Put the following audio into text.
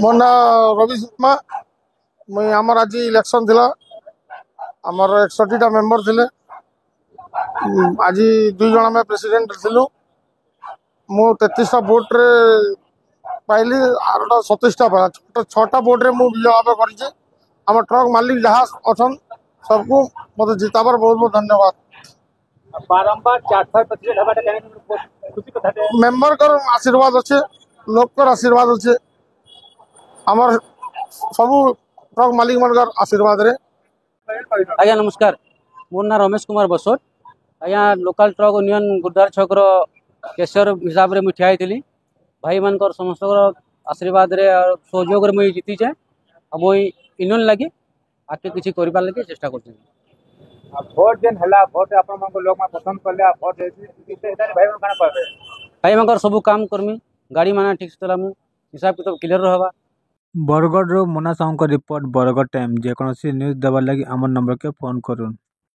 मो ना रवि शर्मा मुई आमर आज इलेक्शन थिला आमर 61टा मेंबर थिले आज 2 जन आम प्रेसिडेंट थिलु मु 33टा वोट रे पाइली आरटा 27टा पाला 6टा वोट रे मु विजय लाभ करिचे आम ट्रक मालिक जहाँ अछन सबको मत जिताबर बहुत बहुत धन्यवाद। बारंबार 4-5% हबाटा कहने खुशी कथा है मेंबर कर आशीर्वाद अच्छे लोक कर आशीर्वाद अच्छे आमर सब ट्रक मालिक मनकर आशीर्वाद रे। आज्ञा नमस्कार मोर ना रमेश कुमार बसोट आज्ञा लोकल ट्रक यूनियन गुरुद्वार छकर कैशियर हिसाब से मुझे ठिया भाई मान समस्त आशीर्वाद रे सहयोग रे मुझे जीतीचे मुई यूनियन लगी आगे किसी करबार लगी चेष्टा कर भोट जेन हला भोट आपन मन को लोग मा पसंद करले भोट भाई मन काना पाबे भाई मान सब काम करमी गाड़ी माना ठीक से चलामु हिसाब किताब क्लियर रहबा। बरगढ़ मोना साहू रिपोर्ट बरगढ़ टाइम जेकोसी न्यूज देवार लगी आम नंबर के फोन करूँ।